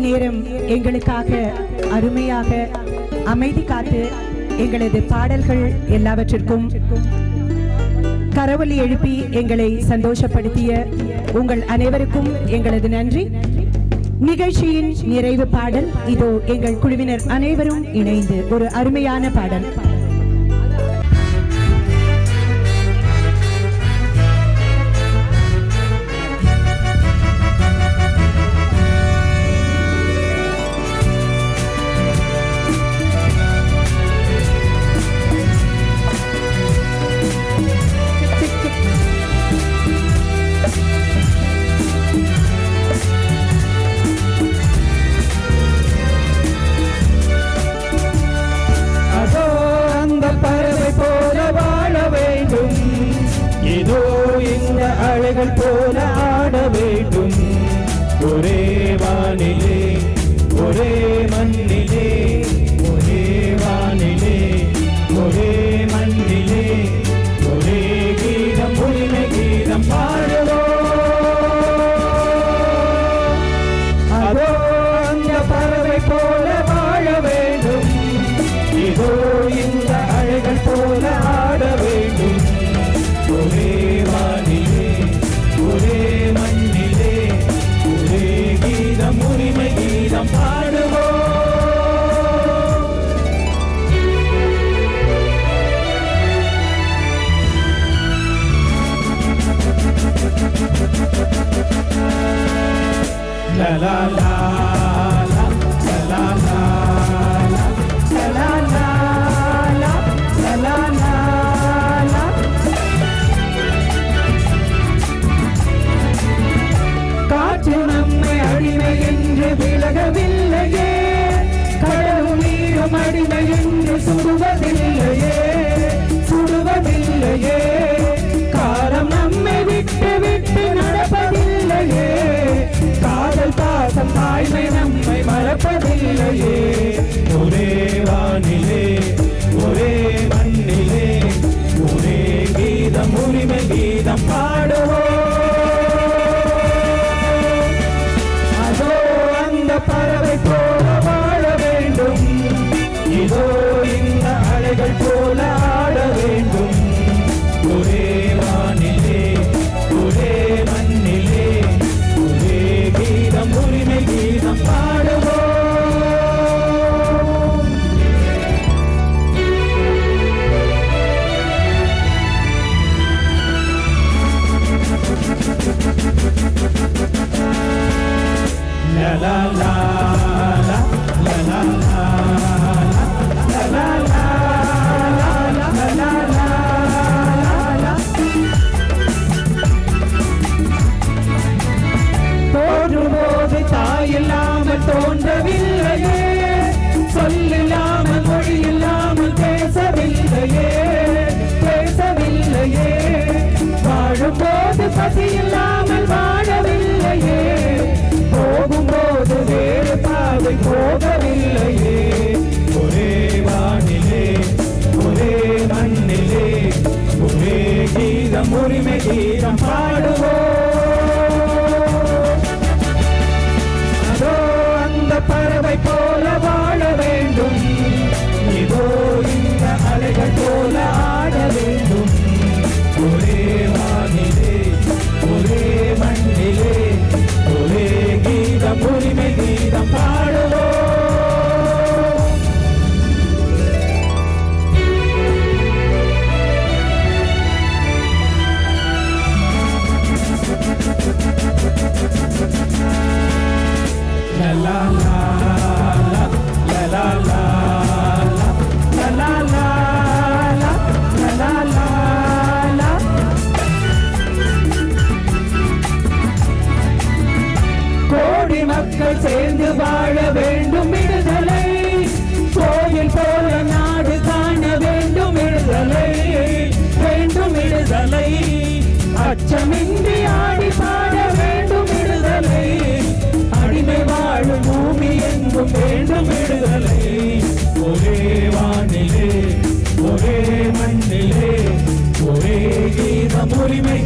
நேரம் எங்களுக்காக அருமையாக அமைதி காத்து எங்களது பாடல்கள் எல்லாவற்றிற்கும் கரவொலி எழுப்பி எங்களை சந்தோஷப்படுத்திய உங்கள் அனைவருக்கும் எங்களது நன்றி. நிகழ்ச்சியின் நிறைவு பாடல் இதோ எங்கள் குழுவினர் அனைவரும் இணைந்து ஒரு அருமையான பாடல். அலைகள் போல ஆட வேண்டும் ஒரே வானிலே ஒரே மண்ணிலே ஒரே வானிலே ஒரே மண்ணிலே ஒரே கீதம் உரிமை கீதம் பாடுவோம். அதோ அந்த பறவை போல வாழ வேண்டும், இதோ இந்த அலைகள் போல ஆட வேண்டும் ஒரே வானிலே ஒரே மண்ணிலே ஒரே கீதம் உரிமை கீதம் பாடுவோம். லா லா லா லா லா லா லா லா லா லா. காற்று நம்மை அடிமை என்று விலகவில்லையே, கடலும் நீரும் அடிமை என்று சுடுவதில்லையே சுடுவதில்லையே, காலம் நம்மை விட்டு விட்டு நடப்பதில்லையே, காதல் பாசம் தாய்மை நம்மை மறப்பதில்லையே. ஒரே வானிலே ஒரே மண்ணிலே ஒரே கீதம் உரிமை கீதம் பாடுவோம். பறவை போல வாழ வேண்டும், இதோ இந்த அலைகள் போல ஆட வேண்டும் ஒரே வானிலே ஒரே மண்ணிலே ஒரே கீதம் உரிமை கீதம் பாடுவோம். La la la la la la la la la la la. தோன்றும்போது தாயில்லாமல் தோன்றவில்லையே, சொல்லில்லாமல் மொழி இல்லாமல் பேசவில்லையே பேசவில்லையே, வாழும்போது பசி இல்லாமல் வாழவில்லையே, போகும்போது வேறு பாதை போகவில்லையே. ஒரே வானிலே ஒரே மண்ணிலே ஒரே கீதம் உரிமை கீதம் பாடுவோம். அதோ அந்த பறவை போல வாழ வேண்டும், இதோ இந்த அலைகள் போல ஆட வேண்டும் ஒரே வானிலே ஒரே மண்ணிலே ஒரே கீதம் உரிமை கீதம் பாடுவோம். La la la la la la la la la la la la la. கோடி மக்கள் சேர்ந்து வாழ வேண்டும் விடுதலை, கோயில் போல நாடு காண வேண்டும் விடுதலை வேண்டும் விடுதலை, அச்சமின்றி ஆடி பாட வேண்டும் விடுதலை, அடிமை வாழும் பூமி எங்கும் வேண்டும் விடுதலை. ஒரே வானிலே ஒரே மண்ணிலே ஒரே கீதம் உரிமை